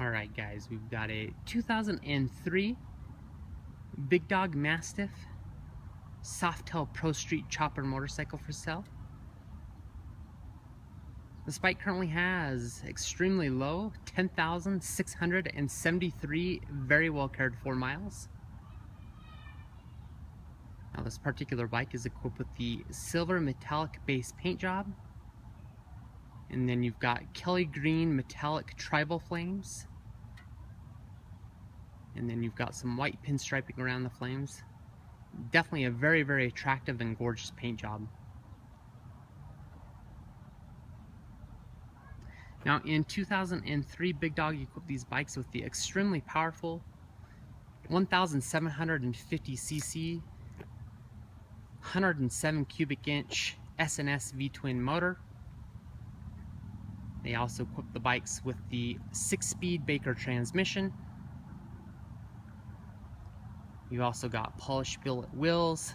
Alright guys, we've got a 2003 Big Dog Mastiff Softail Pro Street Chopper motorcycle for sale. This bike currently has extremely low 10,673 very well cared for miles. Now this particular bike is equipped with the silver metallic base paint job, and then you've got Kelly green metallic tribal flames, and then you've got some white pinstriping around the flames. Definitely a very, very attractive and gorgeous paint job. Now in 2003, Big Dog equipped these bikes with the extremely powerful 1,750cc 107 cubic inch S&S V-twin motor. They also equipped the bikes with the 6-speed Baker transmission. You also got polished billet wheels.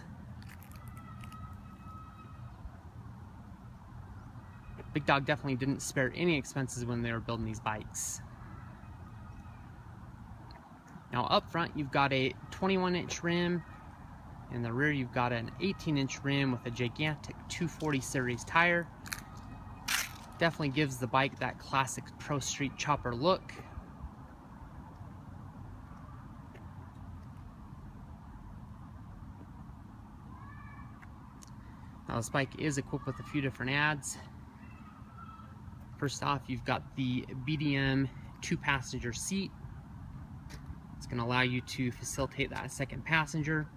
Big Dog definitely didn't spare any expenses when they were building these bikes. Now up front you've got a 21-inch rim. In the rear you've got an 18-inch rim with a gigantic 240 series tire. Definitely gives the bike that classic Pro Street Chopper look. Now this bike is equipped with a few different adds. First off, you've got the BDM 2-passenger seat. It's going to allow you to facilitate that second passenger.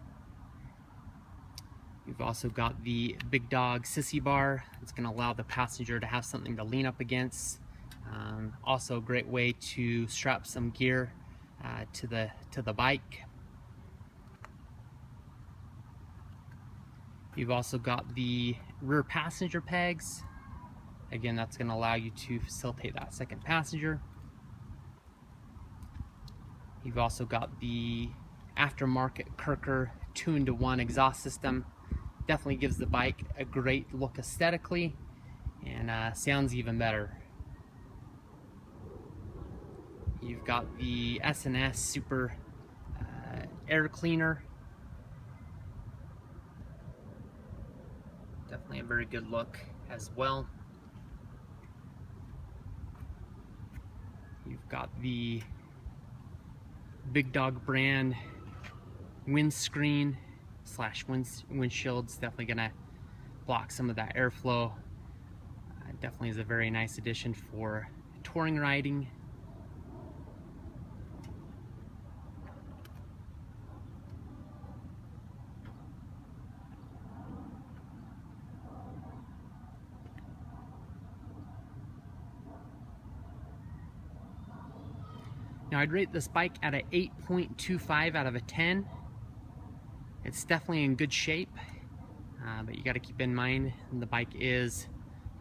You've also got the Big Dog sissy bar. It's going to allow the passenger to have something to lean up against. Also a great way to strap some gear to the bike. You've also got the rear passenger pegs. Again, that's going to allow you to facilitate that second passenger. You've also got the aftermarket Kirker 2-in-1 exhaust system. Definitely gives the bike a great look aesthetically, and sounds even better. You've got the S&S Super air cleaner. Definitely a very good look as well. You've got the Big Dog brand windscreen slash windshields. Definitely gonna block some of that airflow. Definitely is a very nice addition for touring riding. Now I'd rate this bike at an 8.25 out of a 10. It's definitely in good shape, but you got to keep in mind the bike is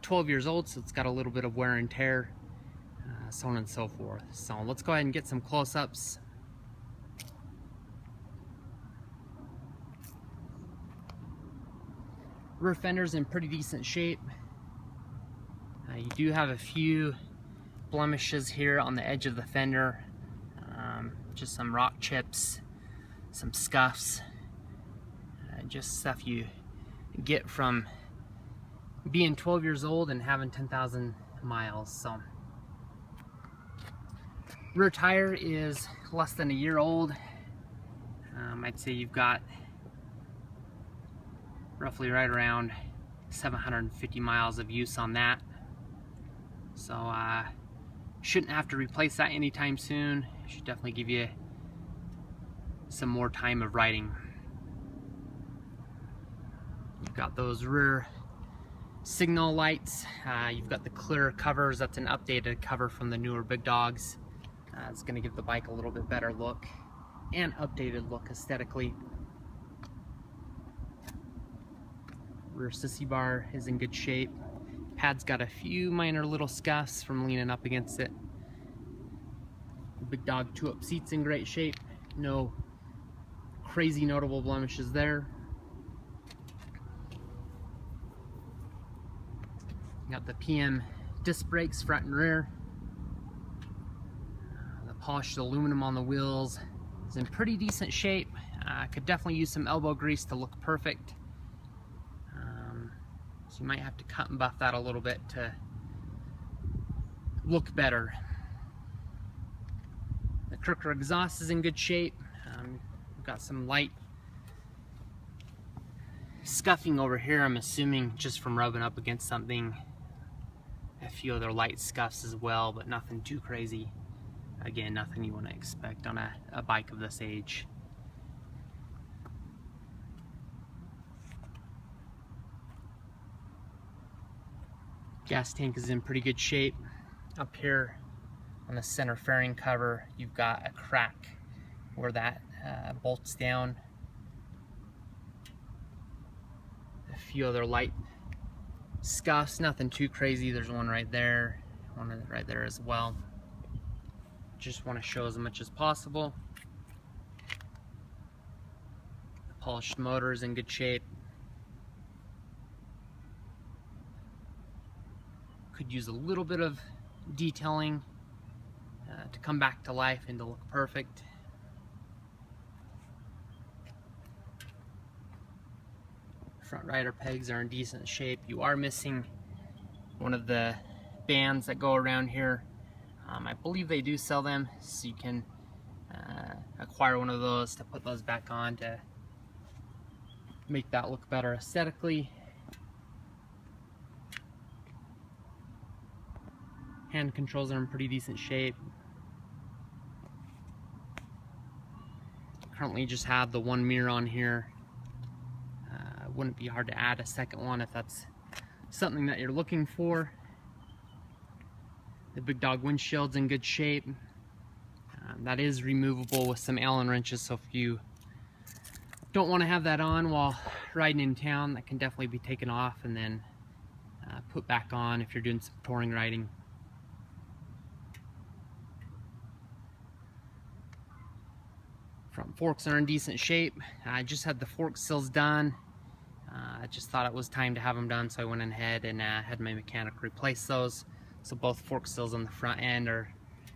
12 years old, so it's got a little bit of wear and tear, so on and so forth. So let's go ahead and get some close-ups. Rear fender's in pretty decent shape. You do have a few blemishes here on the edge of the fender. Just some rock chips, some scuffs, just stuff you get from being 12 years old and having 10,000 miles. So rear tire is less than a year old. I'd say you've got roughly right around 750 miles of use on that. So shouldn't have to replace that anytime soon. Should definitely give you some more time of riding. You've got those rear signal lights. You've got the clear covers. That's an updated cover from the newer Big Dogs. It's going to give the bike a little bit better look and updated look aesthetically. Rear sissy bar is in good shape. Pad's got a few minor little scuffs from leaning up against it. The Big Dog 2-up seat's in great shape. No crazy notable blemishes there. Got the PM disc brakes front and rear. Polished aluminum on the wheels is in pretty decent shape. Could definitely use some elbow grease to look perfect. So you might have to cut and buff that a little bit to look better. The Crooker exhaust is in good shape. We've got some light scuffing over here, I'm assuming just from rubbing up against something. A few other light scuffs as well, but nothing too crazy. Again, nothing you want to expect on a bike of this age. Gas tank is in pretty good shape. Up here on the center fairing cover, you've got a crack where that bolts down. A few other light scuffs, nothing too crazy. There's one right there, one right there as well. Just want to show as much as possible. The polished motor is in good shape. Could use a little bit of detailing to come back to life and to look perfect. Front rider pegs are in decent shape. You are missing one of the bands that go around here. I believe they do sell them, so you can acquire one of those to put those back on to make that look better aesthetically. Hand controls are in pretty decent shape. Currently just have the one mirror on here. Wouldn't be hard to add a second one if that's something that you're looking for. The Big Dog windshield's in good shape. That is removable with some Allen wrenches, so if you don't want to have that on while riding in town, that can definitely be taken off and then put back on if you're doing some touring riding. Front forks are in decent shape. I just had the fork sills done. I just thought it was time to have them done, so I went ahead and had my mechanic replace those. So both fork sills on the front end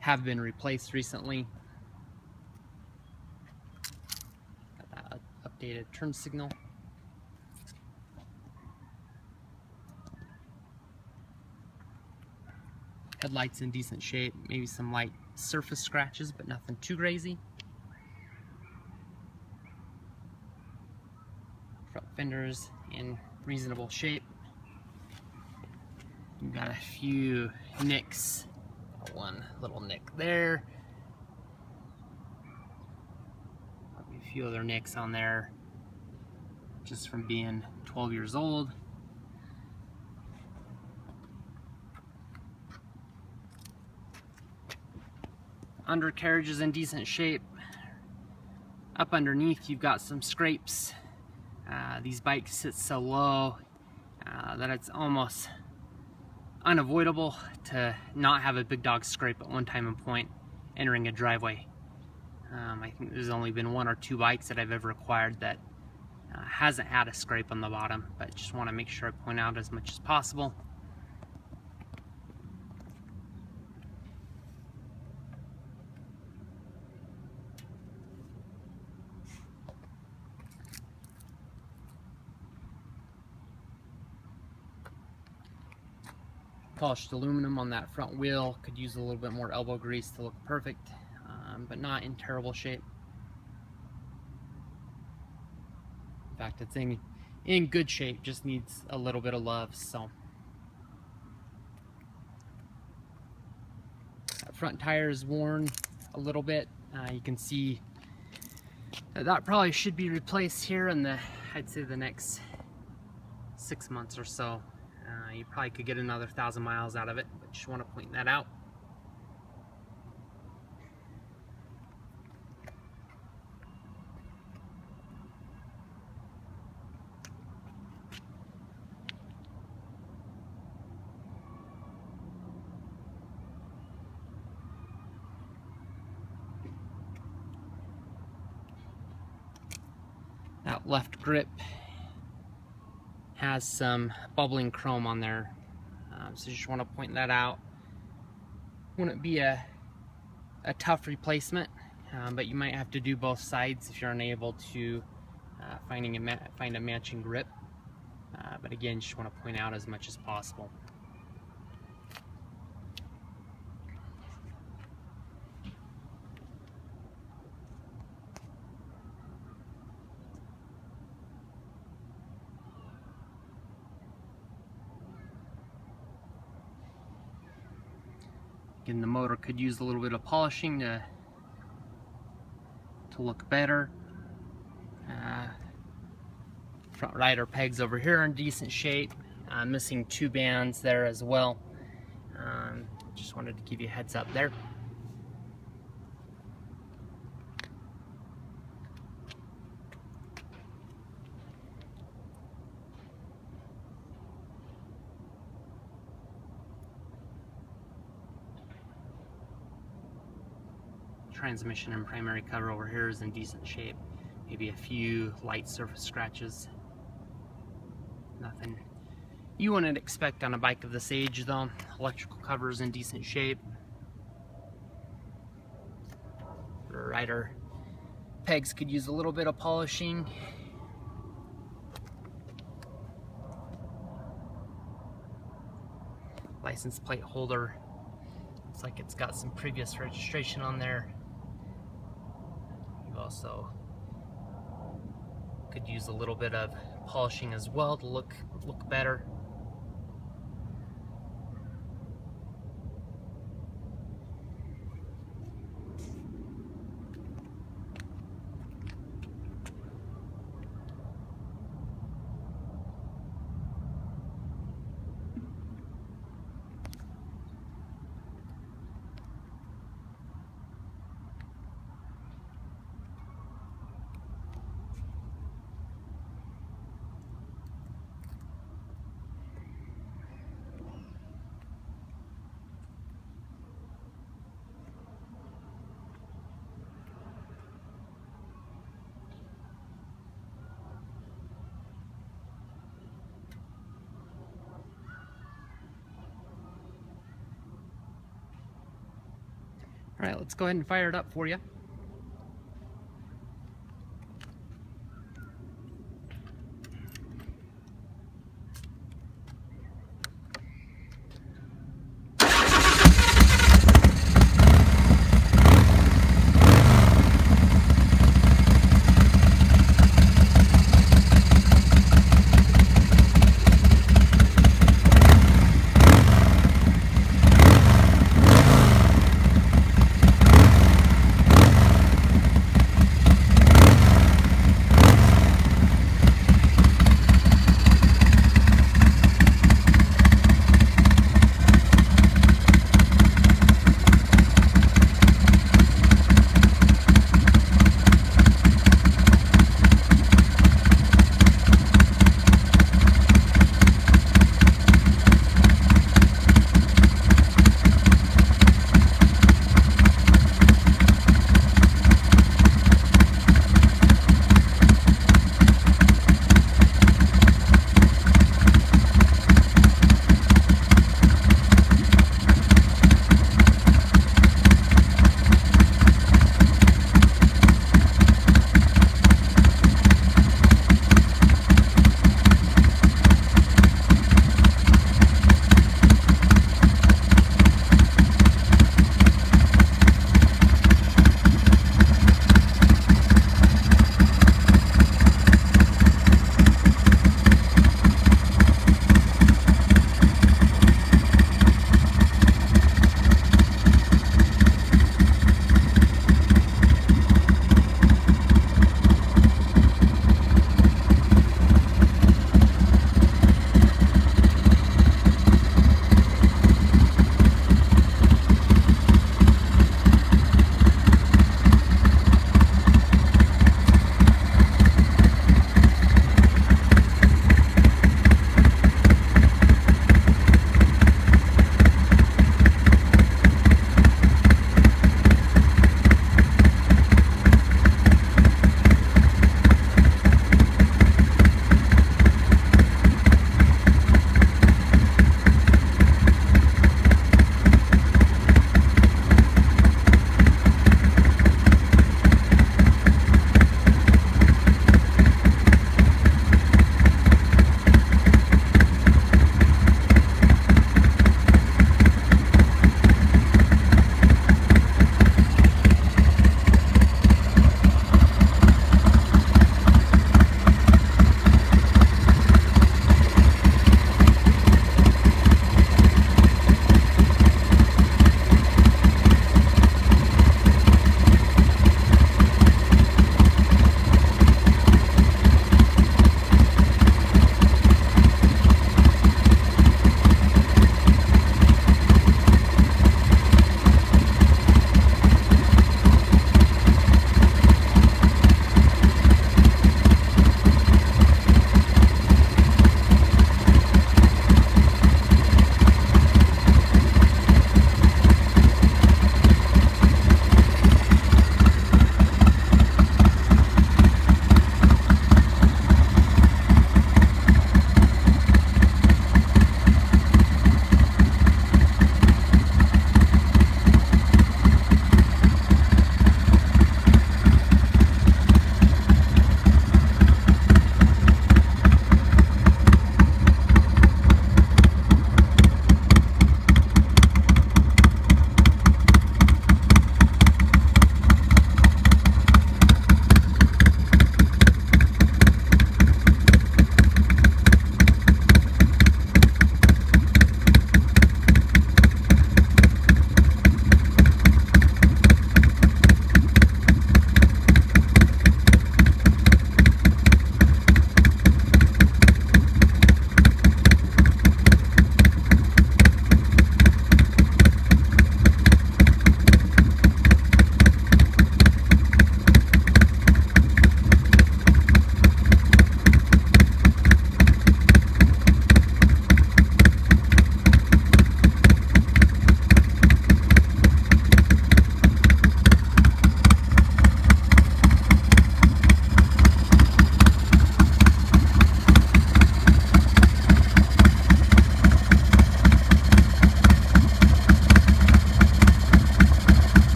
have been replaced recently. Got that updated turn signal. Headlights in decent shape. Maybe some light surface scratches, but nothing too crazy. Front fenders in reasonable shape. We've got a few nicks. One little nick there. Probably a few other nicks on there just from being 12 years old. Undercarriage is in decent shape. Up underneath you've got some scrapes. These bikes sit so low that it's almost unavoidable to not have a Big Dog scrape at one time and point entering a driveway. I think there's only been one or two bikes that I've ever acquired that hasn't had a scrape on the bottom, but just want to make sure I point out as much as possible. Polished aluminum on that front wheel. Could use a little bit more elbow grease to look perfect, but not in terrible shape. In fact, it's in good shape, just needs a little bit of love. So that front tire is worn a little bit. You can see that probably should be replaced here in I'd say the next 6 months or so. You probably could get another 1,000 miles out of it, but just want to point that out. That left grip has some bubbling chrome on there, so just want to point that out. Wouldn't be a a tough replacement, but you might have to do both sides if you're unable to find a matching grip. But again, just want to point out as much as possible. Again, the motor could use a little bit of polishing to look better. Front rider pegs over here are in decent shape. Missing 2 bands there as well. Just wanted to give you a heads up there. Transmission and primary cover over here is in decent shape. Maybe a few light surface scratches. Nothing you wouldn't expect on a bike of this age though. Electrical cover is in decent shape. The rider pegs could use a little bit of polishing. License plate holder, looks like it's got some previous registration on there. You also could use a little bit of polishing as well to look better. All right, let's go ahead and fire it up for you.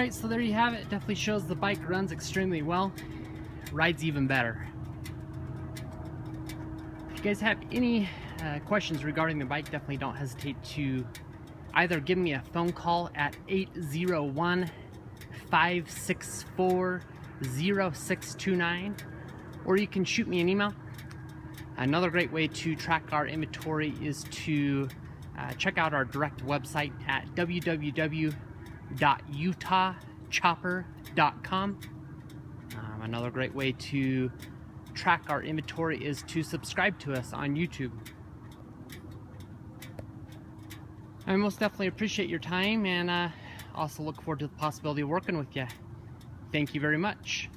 Alright, so there you have it. Definitely shows the bike runs extremely well. Rides even better. If you guys have any questions regarding the bike, definitely don't hesitate to either give me a phone call at 801-564-0629, or you can shoot me an email. Another great way to track our inventory is to check out our direct website at www.utahchopper.com. Another great way to track our inventory is to subscribe to us on YouTube. I most definitely appreciate your time, and also look forward to the possibility of working with you. Thank you very much.